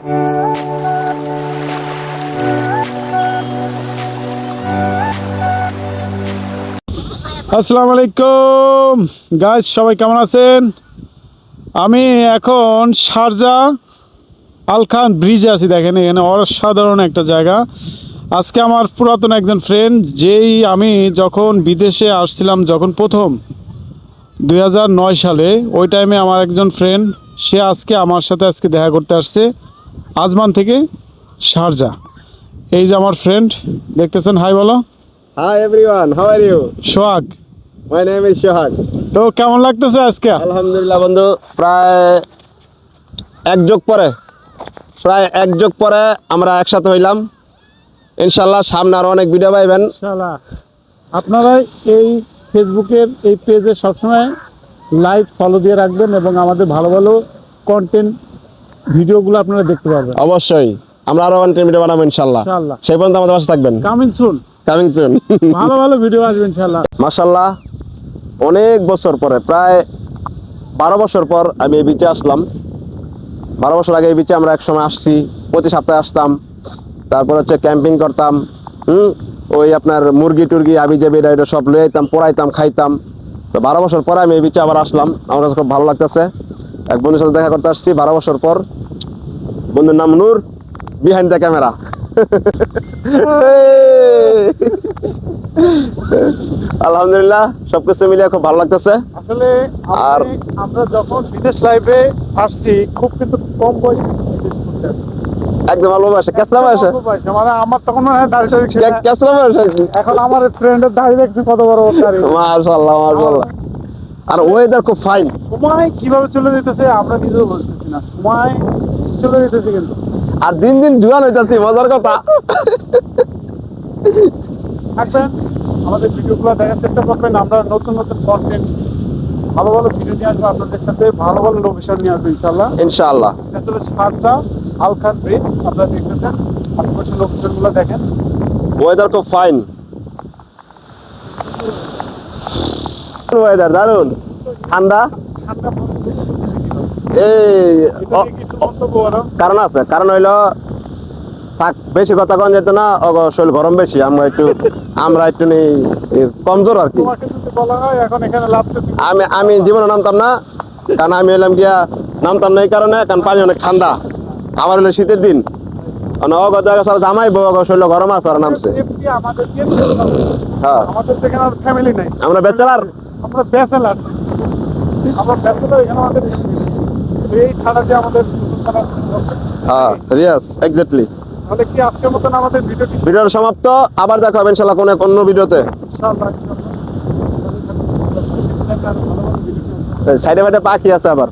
আসসালামু আলাইকুম গাইস, সবাই কেমন আছেন? আমি এখন শারজাহ আল খান ব্রিজে আছি। দেখেন এখানে অসাধারণ একটা জায়গা। আজকে আমার পুরাতন একজন ফ্রেন্ড, যেই আমি যখন বিদেশে আসছিলাম, যখন প্রথম 2009 সালে, ওই টাইমে আমার একজন ফ্রেন্ড, সে আজকে আমার সাথে দেখা করতে আসছে আজমান থেকে শারজাহ। এই যে আমার ফ্রেন্ড, দেখতেছেন। হাই বলো। Hi everyone, how are you? Sohag. My name is Shohag. তো কেমন লাগতেছে আজকে? আলহামদুলিল্লাহ বন্ধু, প্রায় এক যোগ পরে আমরা একসাথে হইলাম। ইনশাআল্লাহ সামনে আরো অনেক ভিডিও পাইবেন। ইনশাআল্লাহ আপনারা এই ফেসবুকের এই পেজে সবসময় লাইক ফলো দিয়ে রাখবেন এবং আমাদের ভালো ভালো কন্টেন্ট ভিডিওগুলো আপনারা দেখতে পাবেন। অবশ্যই আমরা আরো কন্টেন্ট ভিডিও বানাবো ইনশাআল্লাহ। সেই পর্যন্ত আমাদের পাশে থাকবেন। কামিং সুন ভালো ভালো ভিডিও আসবে ইনশাআল্লাহ। মাশাআল্লাহ, অনেক বছর পরে, প্রায় 12 বছর পর আমি এই বিচে আসলাম। 12 বছর আগে এই বিচে আমরা এক সময় আসছি, প্রতি সপ্তাহে আসতাম। তারপর হচ্ছে ক্যাম্পিং করতাম। ওই আপনার মুরগি টুরগি আবি যাবি এটা সব লয়ে আইতাম, পোড়াইতাম, খাইতাম। তো 12 বছর পরে আমি এই বিচে আবার আসলাম। আমার কাছে খুব ভালো লাগতেছে। এক বন্ধুর সাথে দেখা করতে আসছি 12 বছর পর। বন্ধুর নাম নূর, বিহাইন্ড দ্য ক্যামেরা। আলহামদুলিল্লাহ সবকিছু মিলিয়ে খুব ভালো লাগতেছে। আসলে আর আমরা যখন বিদেশ লাইফে আসছি, খুব কিন্তু কম বয়সে একদম অল্প বয়সে, কেসরা বয়সে, মানে আমার তখন মনে হয় দাড়ি ছিল না। কেসরা বয়সে। এখন আমার ফ্রেন্ডের দাড়ি দেখছি কত বড় দাড়ি। মাশাআল্লাহ মাশাআল্লাহ। আর ওয়েদার খুব ফাইন। সময় কিভাবে চলে যেতেছে আমরা নিজেও বুঝতেছি না। সময় চলে যেতেছে কিন্তু। আর দিন দিন জুয়ান হইতাছি, মজার কথা। থাকবেন, আমাদের ভিডিওগুলো দেখার চেষ্টা করবেন। আমরা নতুন নতুন কন্টেন্ট, ভালো ভালো ভিডিও নিয়ে আসবো আপনাদের সাথে, ভালো ভালো লোকেশন নিয়ে আসবো ইনশাআল্লাহ। ইনশাআল্লাহ। আসলে শারজাহ আল খান ব্রিজ আপনারা দেখতেছেন, আশেপাশের লোকেশনগুলো দেখেন। ওয়েদার খুব ফাইন, ওয়েদার দারুন, ঠান্ডা। এই কারণ আছে, কারণ হইলো থাক বেশি কথা কন যেত না, শরীর গরম বেশি, আমরা একটু কমজোর আর কি। আমি জীবনে নামতাম না, কারণ আমি এলাম গিয়া নামতাম না এই কারণে, কারণ পানি অনেক ঠান্ডা। আবার হলো শীতের দিন, জামাই বউ শরীর গরম আছে, ওরা নামছে। হ্যাঁ, আমরা ব্যাচেলার। হ্যাঁ, রিয়াস এক্স্যাক্টলি। তাহলে কি আজকের মতন আমাদের ভিডিওর সমাপ্ত। আবার দেখা হবে ইনশাআল্লাহ কোন এক অন্য ভিডিওতে। সাইডে বাইডে পাখি আছে আবার।